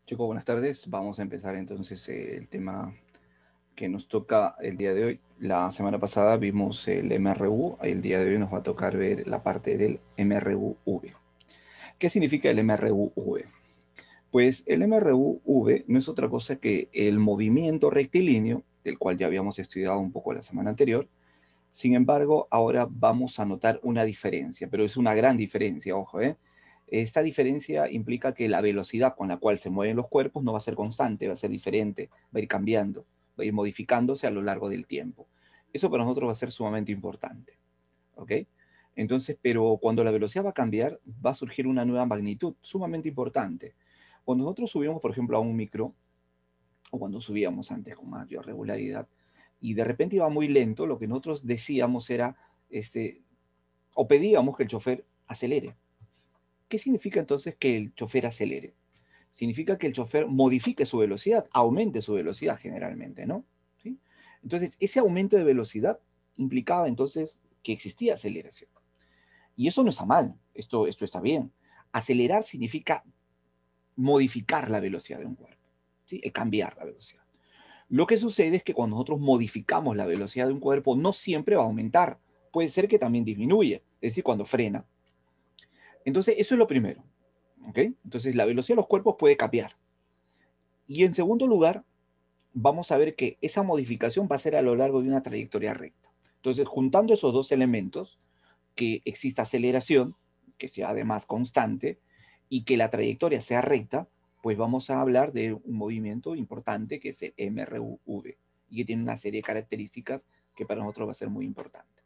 Chicos, buenas tardes. Vamos a empezar entonces el tema que nos toca el día de hoy. La semana pasada vimos el MRU, el día de hoy nos va a tocar ver la parte del MRUV. ¿Qué significa el MRUV? Pues el MRUV no es otra cosa que el movimiento rectilíneo, del cual ya habíamos estudiado un poco la semana anterior. Sin embargo, ahora vamos a notar una diferencia, pero es una gran diferencia, ojo, ¿eh? Esta diferencia implica que la velocidad con la cual se mueven los cuerpos no va a ser constante, va a ser diferente, va a ir cambiando, va a ir modificándose a lo largo del tiempo. Eso para nosotros va a ser sumamente importante, ¿ok? Entonces, pero cuando la velocidad va a cambiar, va a surgir una nueva magnitud sumamente importante. Cuando nosotros subimos, por ejemplo, a un micro, o cuando subíamos antes con mayor regularidad, y de repente iba muy lento, lo que nosotros decíamos era, o pedíamos que el chofer acelere. ¿Qué significa entonces que el chofer acelere? Significa que el chofer modifique su velocidad, aumente su velocidad generalmente, ¿no? ¿Sí? Entonces, ese aumento de velocidad implicaba entonces que existía aceleración. Y eso no está mal, esto está bien. Acelerar significa modificar la velocidad de un cuerpo, ¿sí? El cambiar la velocidad. Lo que sucede es que cuando nosotros modificamos la velocidad de un cuerpo, no siempre va a aumentar. Puede ser que también disminuya, es decir, cuando frena. Entonces, eso es lo primero. ¿Ok? Entonces, la velocidad de los cuerpos puede cambiar. Y en segundo lugar, vamos a ver que esa modificación va a ser a lo largo de una trayectoria recta. Entonces, juntando esos dos elementos, que exista aceleración, que sea además constante, y que la trayectoria sea recta, pues vamos a hablar de un movimiento importante que es el MRUV y que tiene una serie de características que para nosotros va a ser muy importante.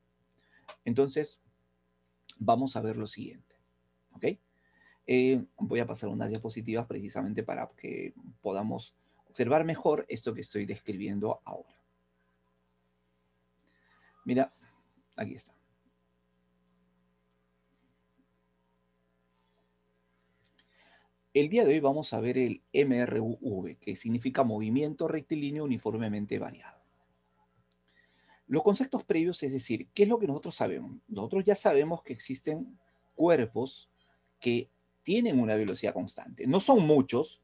Entonces, vamos a ver lo siguiente. ¿Ok? Voy a pasar unas diapositivas precisamente para que podamos observar mejor esto que estoy describiendo ahora. Mira, aquí está. El día de hoy vamos a ver el MRUV, que significa movimiento rectilíneo uniformemente variado. Los conceptos previos, es decir, ¿qué es lo que nosotros sabemos? Nosotros ya sabemos que existen cuerpos que tienen una velocidad constante. No son muchos,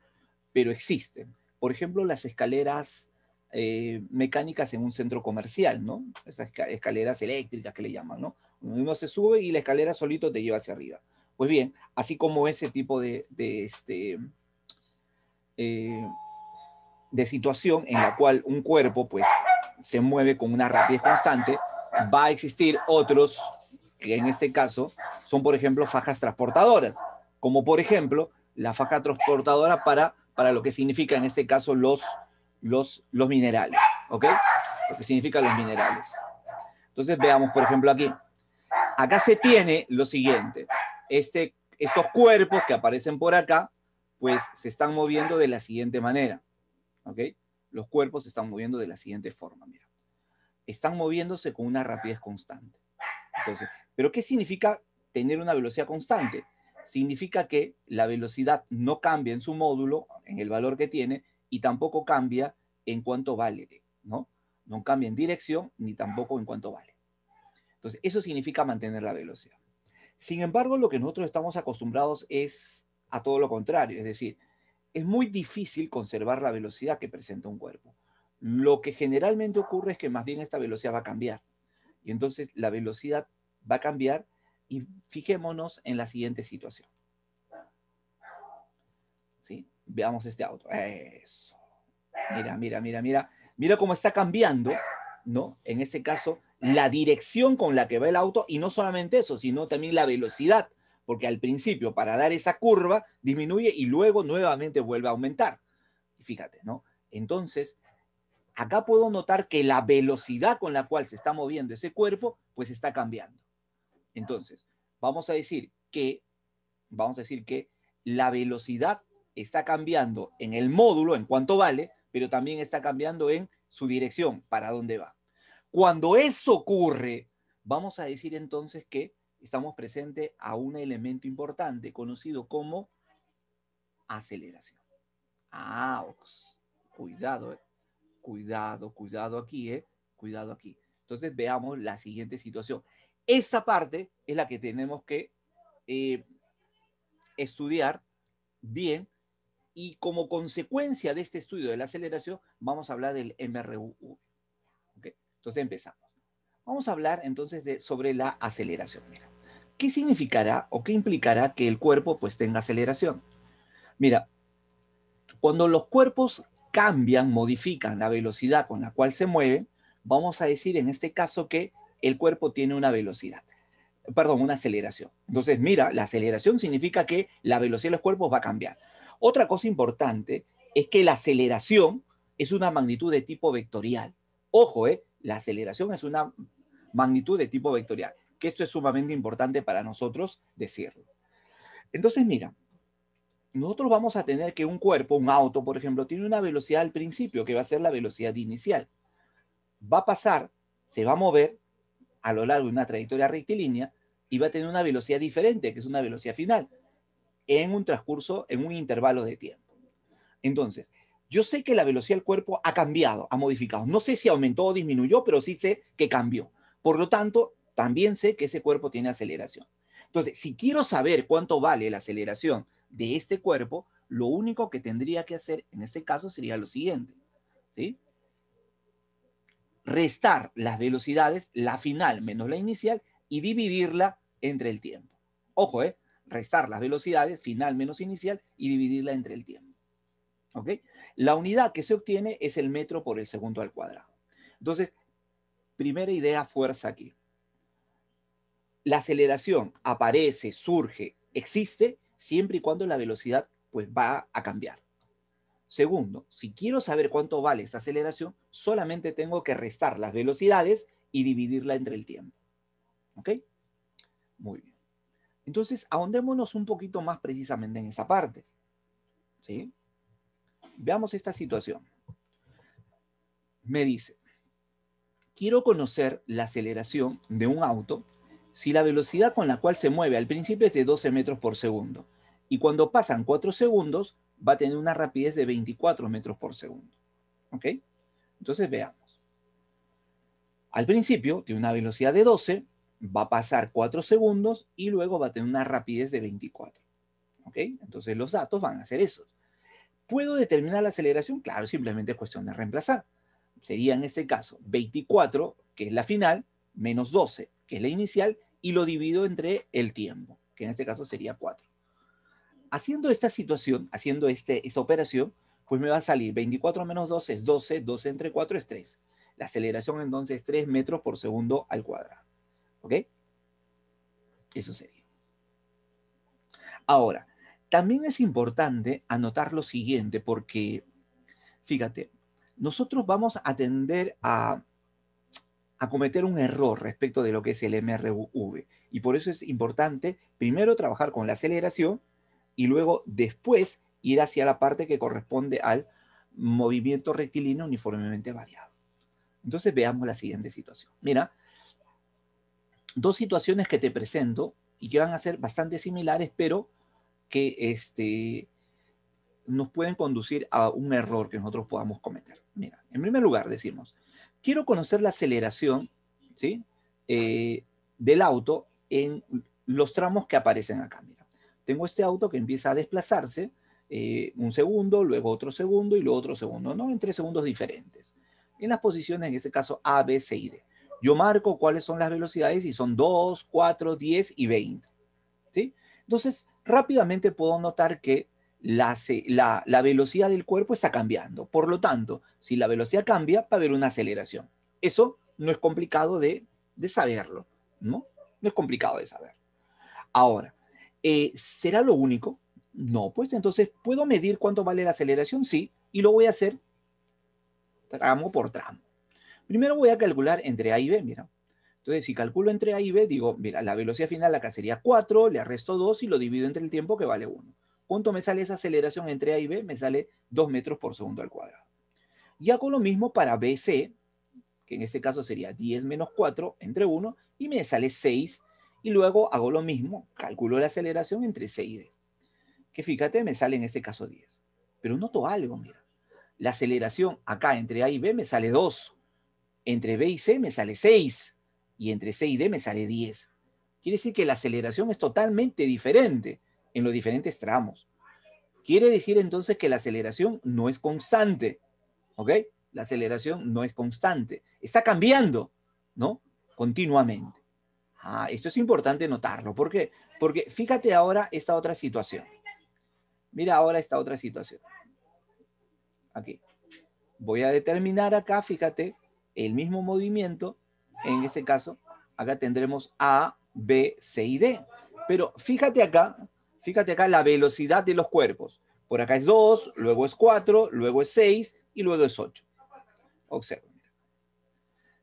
pero existen. Por ejemplo, las escaleras mecánicas en un centro comercial, ¿no? Esas escaleras eléctricas que le llaman, ¿no? Uno se sube y la escalera solito te lleva hacia arriba. Pues bien, así como ese tipo eh, de situación en la cual un cuerpo pues se mueve con una rapidez constante, va a existir otros que en este caso son, por ejemplo, fajas transportadoras, como por ejemplo la faja transportadora para lo que significa en este caso los minerales, ¿ok? Lo que significa los minerales. Entonces veamos, por ejemplo, aquí. Acá se tiene lo siguiente. Estos cuerpos que aparecen por acá, pues se están moviendo de la siguiente manera. ¿Ok? Los cuerpos se están moviendo de la siguiente forma, mira. Están moviéndose con una rapidez constante. Entonces, ¿pero qué significa tener una velocidad constante? Significa que la velocidad no cambia en su módulo, en el valor que tiene, y tampoco cambia en cuánto vale, ¿no? No cambia en dirección ni tampoco en cuánto vale. Entonces, eso significa mantener la velocidad. Sin embargo, lo que nosotros estamos acostumbrados es a todo lo contrario, es decir, es muy difícil conservar la velocidad que presenta un cuerpo. Lo que generalmente ocurre es que más bien esta velocidad va a cambiar. Y entonces la velocidad va a cambiar y fijémonos en la siguiente situación. ¿Sí? Veamos este auto. Eso. Mira, mira, mira, mira. Mira cómo está cambiando, ¿no? En este caso, la dirección con la que va el auto y no solamente eso, sino también la velocidad, porque al principio para dar esa curva disminuye y luego nuevamente vuelve a aumentar. Y fíjate, ¿no? Entonces, acá puedo notar que la velocidad con la cual se está moviendo ese cuerpo, pues está cambiando. Entonces, vamos a decir que la velocidad está cambiando en el módulo, en cuánto vale, pero también está cambiando en su dirección, para dónde va. Cuando eso ocurre, vamos a decir entonces que estamos presentes a un elemento importante conocido como aceleración. Ah, cuidado, cuidado aquí, cuidado aquí. Entonces veamos la siguiente situación. Esta parte es la que tenemos que estudiar bien Y como consecuencia de este estudio de la aceleración, vamos a hablar del MRU. ¿Okay? Entonces empezamos. Vamos a hablar entonces sobre la aceleración. Mira, ¿qué significará o qué implicará que el cuerpo pues tenga aceleración? Mira, cuando los cuerpos cambian, modifican la velocidad con la cual se mueven, vamos a decir en este caso que el cuerpo tiene una velocidad, perdón, una aceleración. Entonces, mira, la aceleración significa que la velocidad de los cuerpos va a cambiar. Otra cosa importante es que la aceleración es una magnitud de tipo vectorial. Ojo, la aceleración es una magnitud de tipo vectorial, que esto es sumamente importante para nosotros decirlo. Entonces, mira, nosotros vamos a tener que un cuerpo, un auto, por ejemplo, tiene una velocidad al principio, que va a ser la velocidad inicial. Va a pasar, se va a mover a lo largo de una trayectoria rectilínea y va a tener una velocidad diferente, que es una velocidad final, en un transcurso, en un intervalo de tiempo. Entonces, yo sé que la velocidad del cuerpo ha cambiado, ha modificado. No sé si aumentó o disminuyó, pero sí sé que cambió. Por lo tanto, también sé que ese cuerpo tiene aceleración. Entonces, si quiero saber cuánto vale la aceleración de este cuerpo, lo único que tendría que hacer en este caso sería lo siguiente, ¿sí? Restar las velocidades, la final menos la inicial, y dividirla entre el tiempo. Ojo, restar las velocidades, final menos inicial, y dividirla entre el tiempo. ¿Ok? La unidad que se obtiene es el metro por el segundo al cuadrado. Entonces, primera idea fuerza aquí. La aceleración aparece, surge, existe siempre y cuando la velocidad pues va a cambiar. Segundo, si quiero saber cuánto vale esta aceleración, solamente tengo que restar las velocidades y dividirla entre el tiempo. ¿Ok? Muy bien. Entonces, ahondémonos un poquito más precisamente en esta parte. ¿Sí? Veamos esta situación. Me dice, quiero conocer la aceleración de un auto si la velocidad con la cual se mueve al principio es de 12 metros por segundo y cuando pasan 4 segundos va a tener una rapidez de 24 metros por segundo. ¿Ok? Entonces veamos. Al principio tiene una velocidad de 12, va a pasar 4 segundos y luego va a tener una rapidez de 24. ¿Ok? Entonces los datos van a ser esos. ¿Puedo determinar la aceleración? Claro, simplemente es cuestión de reemplazar. Sería en este caso 24, que es la final, menos 12, que es la inicial, y lo divido entre el tiempo, que en este caso sería 4. Haciendo esta situación, haciendo esta operación, pues me va a salir 24 menos 12 es 12, 12 entre 4 es 3. La aceleración entonces es 3 metros por segundo al cuadrado. ¿Ok? Eso sería. Ahora, también es importante anotar lo siguiente porque, fíjate, nosotros vamos a tender a cometer un error respecto de lo que es el MRV. Y por eso es importante primero trabajar con la aceleración y luego después ir hacia la parte que corresponde al movimiento rectilíneo uniformemente variado. Entonces veamos la siguiente situación. Mira, dos situaciones que te presento y que van a ser bastante similares, pero que nos pueden conducir a un error que nosotros podamos cometer. Mira, en primer lugar decimos, quiero conocer la aceleración, ¿sí? Del auto en los tramos que aparecen acá. Mira, tengo este auto que empieza a desplazarse un segundo, luego otro segundo y luego otro segundo, ¿no? En 3 segundos diferentes. En las posiciones, en este caso, A, B, C y D. Yo marco cuáles son las velocidades y son 2, 4, 10 y 20. ¿Sí? Entonces, rápidamente puedo notar que la velocidad del cuerpo está cambiando. Por lo tanto, si la velocidad cambia, va a haber una aceleración. Eso no es complicado de saberlo, ¿no? No es complicado de saber. Ahora, ¿será lo único? No, pues entonces, ¿puedo medir cuánto vale la aceleración? Sí, y lo voy a hacer tramo por tramo. Primero voy a calcular entre A y B, mira. Entonces, si calculo entre A y B, digo, mira, la velocidad final acá sería 4, le resto 2 y lo divido entre el tiempo que vale 1. ¿Cuánto me sale esa aceleración entre A y B? Me sale 2 metros por segundo al cuadrado. Y hago lo mismo para BC, que en este caso sería 10 menos 4 entre 1, y me sale 6. Y luego hago lo mismo, calculo la aceleración entre C y D. Que fíjate, me sale en este caso 10. Pero noto algo, mira. La aceleración acá entre A y B me sale 2. Entre B y C me sale 6 y entre C y D me sale 10. Quiere decir que la aceleración es totalmente diferente en los diferentes tramos. Quiere decir entonces que la aceleración no es constante, ¿ok? La aceleración no es constante, está cambiando, ¿no? Continuamente. Esto es importante notarlo. ¿Por qué? Porque fíjate ahora esta otra situación. Mira ahora esta otra situación. Aquí. Voy a determinar acá, fíjate, el mismo movimiento. En este caso, acá tendremos A, B, C y D. Pero fíjate acá la velocidad de los cuerpos. Por acá es 2, luego es 4, luego es 6 y luego es 8. Observa.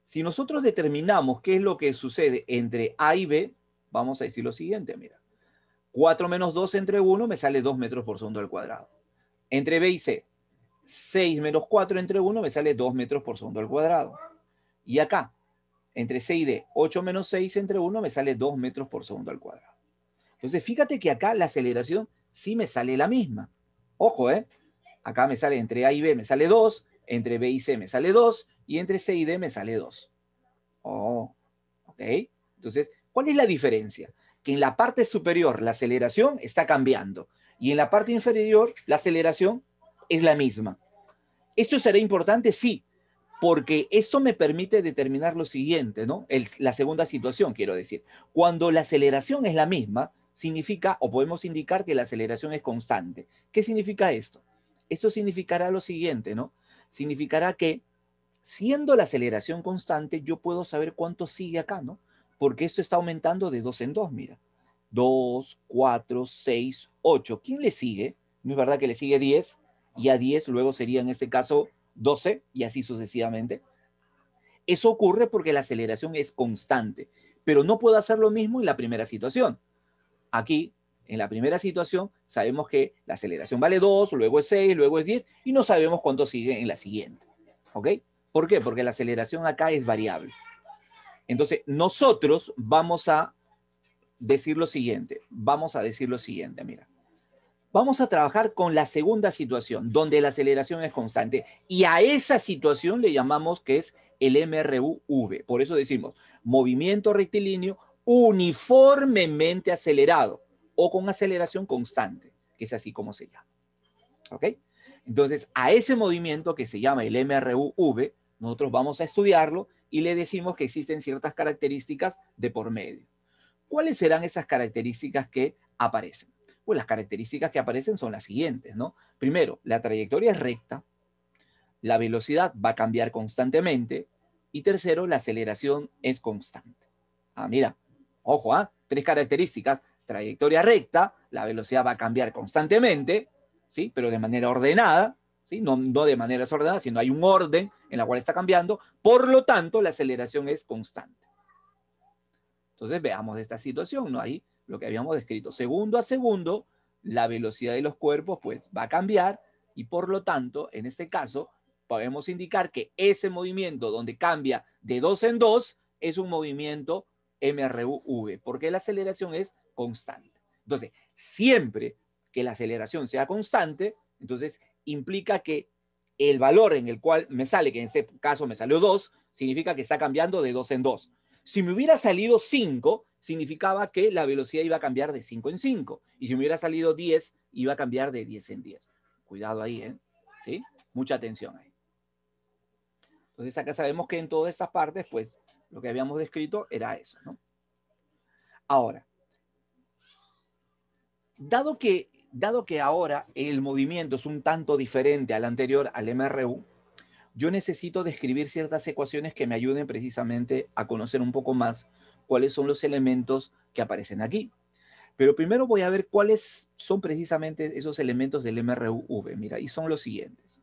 Si nosotros determinamos qué es lo que sucede entre A y B, vamos a decir lo siguiente, mira. 4 menos 2 entre 1 me sale 2 metros por segundo al cuadrado. Entre B y C, 6 menos 4 entre 1 me sale 2 metros por segundo al cuadrado. Y acá, entre C y D, 8 menos 6 entre 1 me sale 2 metros por segundo al cuadrado. Entonces, fíjate que acá la aceleración sí me sale la misma. Ojo, acá me sale entre A y B me sale 2, entre B y C me sale 2, y entre C y D me sale 2. Oh, ok. Entonces, ¿cuál es la diferencia? Que en la parte superior la aceleración está cambiando y en la parte inferior la aceleración es la misma. ¿Esto será importante? Sí, porque esto me permite determinar lo siguiente, ¿no? La segunda situación, quiero decir. Cuando la aceleración es la misma, significa o podemos indicar que la aceleración es constante. ¿Qué significa esto? Esto significará lo siguiente, ¿no? Significará que siendo la aceleración constante, yo puedo saber cuánto sigue acá, ¿no? Porque esto está aumentando de 2 en 2, mira. 2, 4, 6, 8. ¿Quién le sigue? ¿No es verdad que le sigue 10? Y a 10 luego sería en este caso 12 y así sucesivamente. Eso ocurre porque la aceleración es constante, pero no puedo hacer lo mismo en la primera situación. Aquí, en la primera situación, sabemos que la aceleración vale 2, luego es 6, luego es 10 y no sabemos cuánto sigue en la siguiente. ¿Ok? ¿Por qué? Porque la aceleración acá es variable. Entonces, nosotros vamos a decir lo siguiente. Mira. Vamos a trabajar con la segunda situación, donde la aceleración es constante. Y a esa situación le llamamos que es el MRU-V. Por eso decimos movimiento rectilíneo uniformemente acelerado o con aceleración constante, que es así como se llama. ¿Ok? Entonces, a ese movimiento que se llama el MRU-V, nosotros vamos a estudiarlo y le decimos que existen ciertas características de por medio. ¿Cuáles serán esas características que aparecen? Pues las características que aparecen son las siguientes, ¿no? Primero, la trayectoria es recta, la velocidad va a cambiar constantemente y tercero, la aceleración es constante. Mira, ojo, 3 características, trayectoria recta, la velocidad va a cambiar constantemente, ¿sí? Pero de manera ordenada, ¿sí? No de manera desordenada, sino hay un orden en la cual está cambiando, por lo tanto, la aceleración es constante. Entonces veamos esta situación, ¿no? Ahí lo que habíamos descrito. Segundo a segundo, la velocidad de los cuerpos pues va a cambiar y por lo tanto, en este caso, podemos indicar que ese movimiento donde cambia de 2 en 2 es un movimiento MRU-V, porque la aceleración es constante. Entonces, siempre que la aceleración sea constante, entonces implica que el valor en el cual me sale, que en este caso me salió 2, significa que está cambiando de 2 en 2. Si me hubiera salido 5, significaba que la velocidad iba a cambiar de 5 en 5. Y si me hubiera salido 10, iba a cambiar de 10 en 10. Cuidado ahí, ¿eh? ¿Sí? Mucha atención ahí. Entonces acá sabemos que en todas estas partes, pues, lo que habíamos descrito era eso, ¿no? Ahora, dado que ahora el movimiento es un tanto diferente al anterior, al MRU, yo necesito describir ciertas ecuaciones que me ayuden precisamente a conocer un poco más cuáles son los elementos que aparecen aquí. Pero primero voy a ver cuáles son precisamente esos elementos del MRU-V. Mira, y son los siguientes.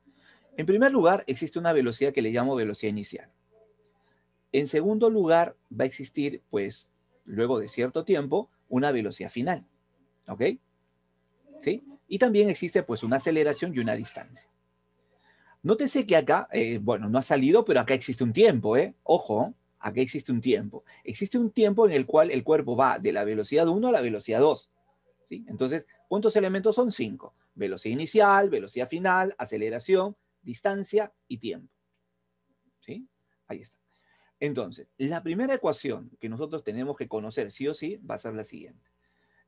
En primer lugar, existe una velocidad que le llamo velocidad inicial. En segundo lugar, va a existir, pues, luego de cierto tiempo, una velocidad final. ¿Ok? ¿Sí? Y también existe, pues, una aceleración y una distancia. Nótese que acá, bueno, no ha salido, pero acá existe un tiempo, ¿eh? Ojo, acá existe un tiempo. Existe un tiempo en el cual el cuerpo va de la velocidad 1 a la velocidad 2. ¿Sí? Entonces, ¿cuántos elementos son? 5. Velocidad inicial, velocidad final, aceleración, distancia y tiempo. ¿Sí? Ahí está. Entonces, la primera ecuación que nosotros tenemos que conocer sí o sí va a ser la siguiente.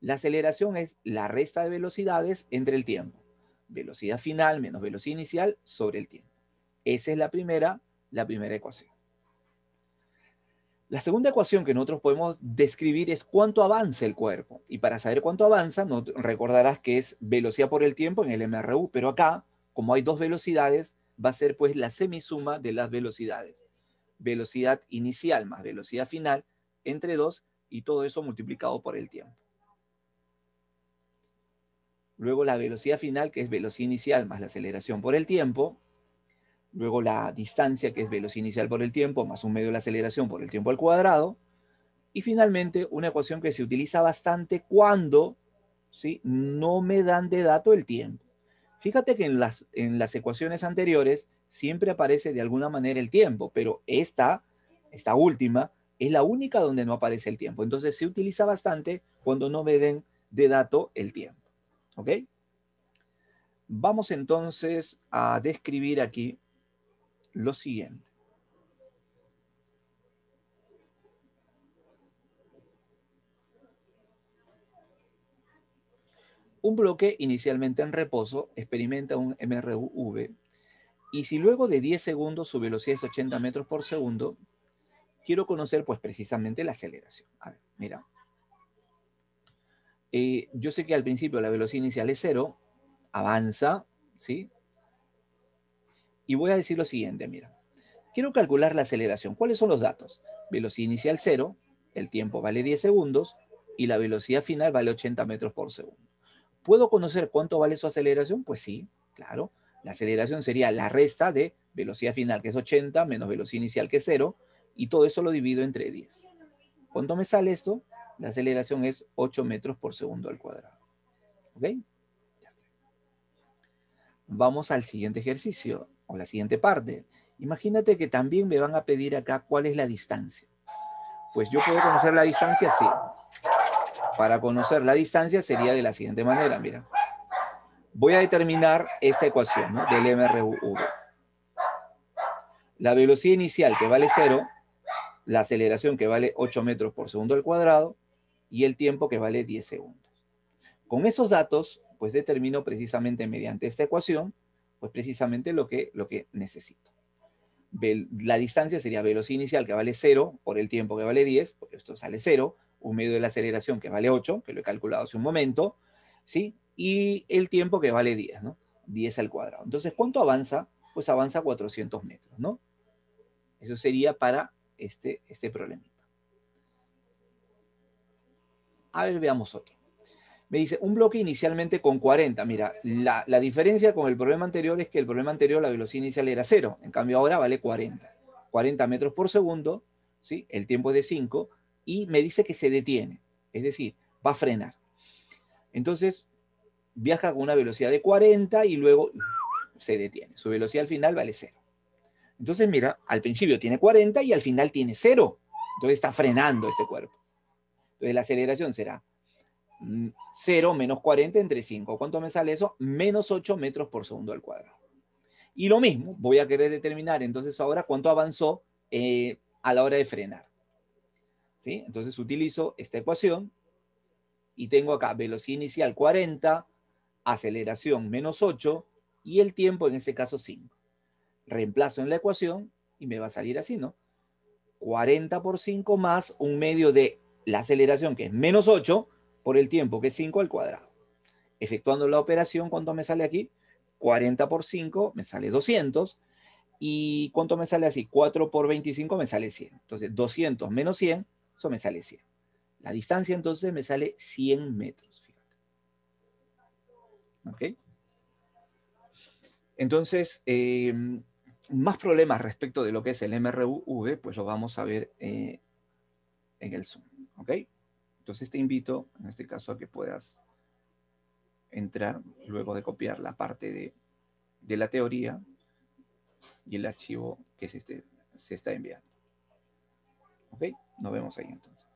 La aceleración es la resta de velocidades entre el tiempo. velocidad final menos velocidad inicial sobre el tiempo. Esa es la primera ecuación. La segunda ecuación que nosotros podemos describir es cuánto avanza el cuerpo. Y para saber cuánto avanza, recordarás que es velocidad por el tiempo en el MRU, pero acá, como hay dos velocidades, va a ser pues la semisuma de las velocidades. Velocidad inicial más velocidad final entre 2 y todo eso multiplicado por el tiempo. Luego la velocidad final, que es velocidad inicial más la aceleración por el tiempo. Luego la distancia, que es velocidad inicial por el tiempo, más un medio de la aceleración por el tiempo al cuadrado. Y finalmente, una ecuación que se utiliza bastante cuando, ¿sí?, no me dan de dato el tiempo. Fíjate que en las ecuaciones anteriores siempre aparece de alguna manera el tiempo, pero esta última es la única donde no aparece el tiempo. Entonces se utiliza bastante cuando no me den de dato el tiempo. ¿Ok? Vamos entonces a describir aquí lo siguiente. Un bloque inicialmente en reposo experimenta un MRU-V y si luego de 10 segundos su velocidad es 80 metros por segundo, quiero conocer pues precisamente la aceleración. A ver, mira. Yo sé que al principio la velocidad inicial es 0, avanza, ¿sí? Y voy a decir lo siguiente, mira. Quiero calcular la aceleración. ¿Cuáles son los datos? Velocidad inicial 0, el tiempo vale 10 segundos y la velocidad final vale 80 metros por segundo. ¿Puedo conocer cuánto vale su aceleración? Pues sí, claro. La aceleración sería la resta de velocidad final, que es 80, menos velocidad inicial, que es 0, y todo eso lo divido entre 10. ¿Cuánto me sale esto? La aceleración es 8 metros por segundo al cuadrado. ¿Ok? Ya está. Vamos al siguiente ejercicio, o la siguiente parte. Imagínate que también me van a pedir acá cuál es la distancia. Pues yo puedo conocer la distancia, sí. Para conocer la distancia sería de la siguiente manera, mira. Voy a determinar esta ecuación, ¿no?, del MRU-V. La velocidad inicial, que vale 0, la aceleración, que vale 8 metros por segundo al cuadrado, y el tiempo, que vale 10 segundos. Con esos datos, pues determino precisamente mediante esta ecuación, pues precisamente lo que necesito. La distancia sería velocidad inicial, que vale 0, por el tiempo, que vale 10, porque esto sale 0, un medio de la aceleración, que vale 8, que lo he calculado hace un momento, ¿sí? Y el tiempo, que vale 10, ¿no? 10 al cuadrado. Entonces, ¿cuánto avanza? Pues avanza 400 metros, ¿no? Eso sería para este problemita. A ver, veamos otro. Me dice, un bloque inicialmente con 40. Mira, la diferencia con el problema anterior es que el problema anterior la velocidad inicial era 0. En cambio ahora vale 40. 40 metros por segundo, ¿sí? El tiempo es de 5 y me dice que se detiene. Es decir, va a frenar. Entonces, viaja con una velocidad de 40 y luego se detiene. Su velocidad al final vale 0. Entonces, mira, al principio tiene 40 y al final tiene 0. Entonces está frenando este cuerpo. Entonces la aceleración será 0 menos 40 entre 5. ¿Cuánto me sale eso? Menos 8 metros por segundo al cuadrado. Y lo mismo, voy a querer determinar entonces ahora cuánto avanzó a la hora de frenar. ¿Sí? Entonces utilizo esta ecuación y tengo acá velocidad inicial 40, aceleración menos 8 y el tiempo en este caso 5. Reemplazo en la ecuación y me va a salir así, ¿no? 40 por 5 más un medio de la aceleración, que es menos 8, por el tiempo, que es 5 al cuadrado. Efectuando la operación, ¿cuánto me sale aquí? 40 por 5 me sale 200. ¿Y cuánto me sale así? 4 por 25 me sale 100. Entonces, 200 menos 100, eso me sale 100. La distancia entonces me sale 100 metros. Fíjate. ¿Ok? Entonces, más problemas respecto de lo que es el MRU-V, pues lo vamos a ver en el Zoom. ¿Ok? Entonces te invito, en este caso, a que puedas entrar luego de copiar la parte de la teoría y el archivo que se está enviando. ¿Ok? Nos vemos ahí entonces.